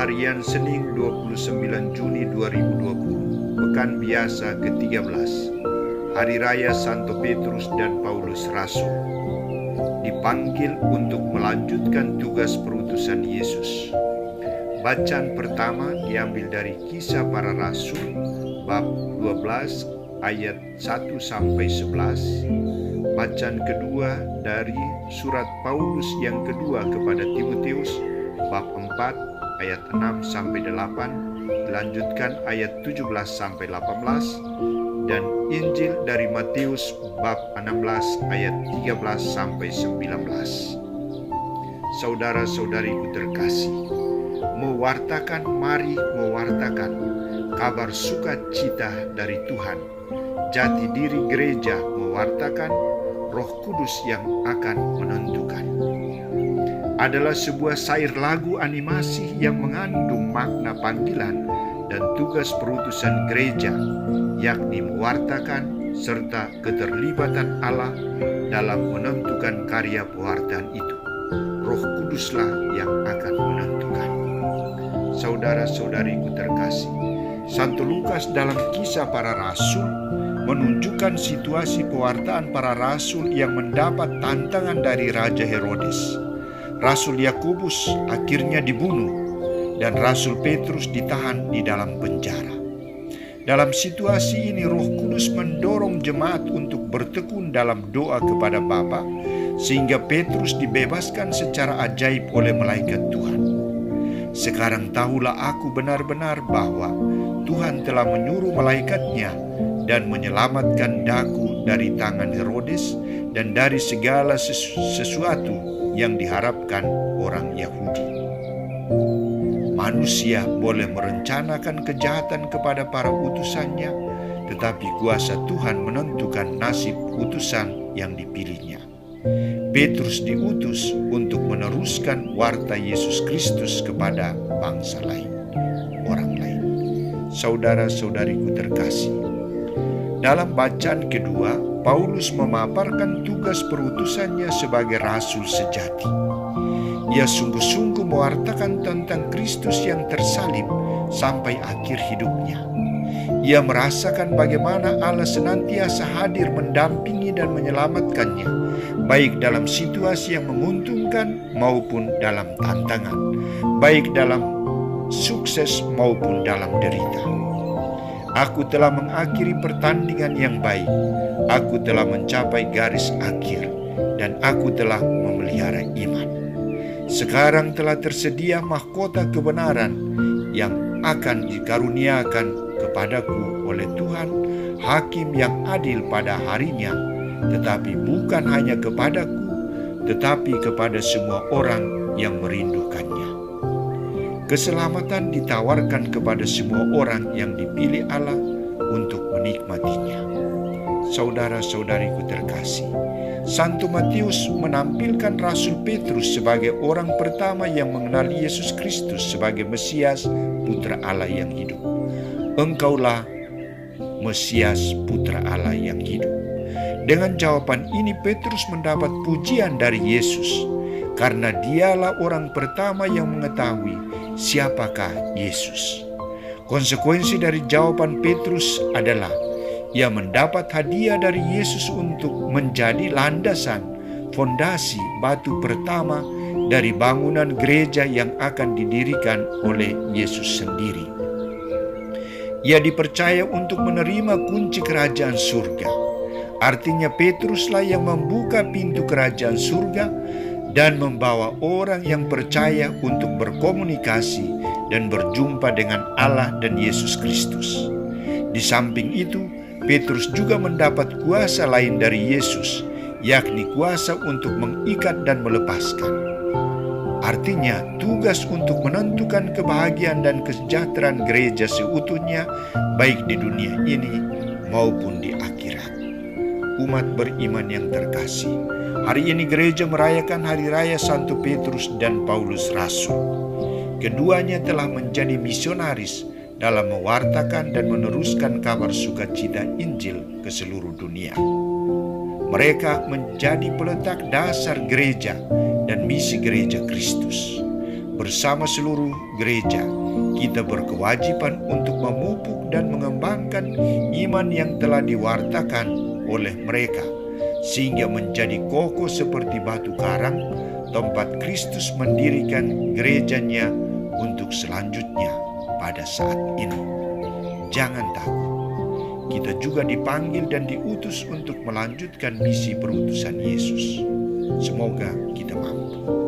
Harian Senin 29 Juni 2020, Pekan Biasa ke-13, Hari Raya Santo Petrus dan Paulus Rasul. Dipanggil untuk melanjutkan tugas perutusan Yesus. Bacaan pertama diambil dari Kisah Para Rasul, bab 12 ayat 1-11. Bacaan kedua dari surat Paulus yang kedua kepada Timotius, bab 4 ayat 6-8, dilanjutkan ayat 17-18, dan Injil dari Matius bab 16 ayat 13-19. Saudara-saudariku terkasih, mari mewartakan kabar sukacita dari Tuhan. Jati diri gereja mewartakan, Roh Kudus yang akan menentukan. Adalah sebuah syair lagu animasi yang mengandung makna panggilan dan tugas perutusan gereja, yakni mewartakan serta keterlibatan Allah dalam menentukan karya pewartaan itu. Roh Kuduslah yang akan menentukan. Saudara-saudariku terkasih, Santo Lukas dalam Kisah Para Rasul menunjukkan situasi pewartaan para rasul yang mendapat tantangan dari Raja Herodes. Rasul Yakobus akhirnya dibunuh dan Rasul Petrus ditahan di dalam penjara. Dalam situasi ini Roh Kudus mendorong jemaat untuk bertekun dalam doa kepada Bapa, sehingga Petrus dibebaskan secara ajaib oleh malaikat Tuhan. Sekarang tahulah aku benar-benar bahwa Tuhan telah menyuruh malaikatnya dan menyelamatkan daku dari tangan Herodes dan dari segala sesuatu yang diharapkan orang Yahudi. Manusia boleh merencanakan kejahatan kepada para utusannya, tetapi kuasa Tuhan menentukan nasib utusan yang dipilihnya. Petrus diutus untuk meneruskan warta Yesus Kristus kepada bangsa lain, orang lain. Saudara-saudariku terkasih, dalam bacaan kedua, Paulus memaparkan tugas perutusannya sebagai rasul sejati. Ia sungguh-sungguh mewartakan tentang Kristus yang tersalib sampai akhir hidupnya. Ia merasakan bagaimana Allah senantiasa hadir mendampingi dan menyelamatkannya, baik dalam situasi yang menguntungkan maupun dalam tantangan, baik dalam sukses maupun dalam derita. Aku telah mengakhiri pertandingan yang baik, aku telah mencapai garis akhir, dan aku telah memelihara iman. Sekarang telah tersedia mahkota kebenaran yang akan dikaruniakan kepadaku oleh Tuhan, Hakim yang adil pada harinya, tetapi bukan hanya kepadaku, tetapi kepada semua orang yang merindukannya. Keselamatan ditawarkan kepada semua orang yang dipilih Allah untuk menikmatinya. Saudara-saudariku terkasih, Santo Matius menampilkan Rasul Petrus sebagai orang pertama yang mengenali Yesus Kristus sebagai Mesias, Putra Allah yang hidup. Engkaulah Mesias, Putra Allah yang hidup. Dengan jawaban ini Petrus mendapat pujian dari Yesus, karena dialah orang pertama yang mengetahui siapakah Yesus. Konsekuensi dari jawaban Petrus adalah ia mendapat hadiah dari Yesus untuk menjadi landasan, fondasi batu pertama dari bangunan gereja yang akan didirikan oleh Yesus sendiri. Ia dipercaya untuk menerima kunci kerajaan surga. Artinya Petruslah yang membuka pintu kerajaan surga dan membawa orang yang percaya untuk berkomunikasi dan berjumpa dengan Allah dan Yesus Kristus. Di samping itu, Petrus juga mendapat kuasa lain dari Yesus, yakni kuasa untuk mengikat dan melepaskan. Artinya, tugas untuk menentukan kebahagiaan dan kesejahteraan gereja seutuhnya, baik di dunia ini maupun di akhirat. Umat beriman yang terkasih, hari ini gereja merayakan Hari Raya Santo Petrus dan Paulus Rasul. Keduanya telah menjadi misionaris dalam mewartakan dan meneruskan kabar sukacita Injil ke seluruh dunia. Mereka menjadi peletak dasar gereja dan misi gereja Kristus. bersama seluruh gereja, kita berkewajiban untuk memupuk dan mengembangkan iman yang telah diwartakan oleh mereka, sehingga menjadi kokoh seperti batu karang, tempat Kristus mendirikan gerejanya untuk selanjutnya pada saat ini. Jangan takut, kita juga dipanggil dan diutus untuk melanjutkan misi perutusan Yesus. Semoga kita mampu.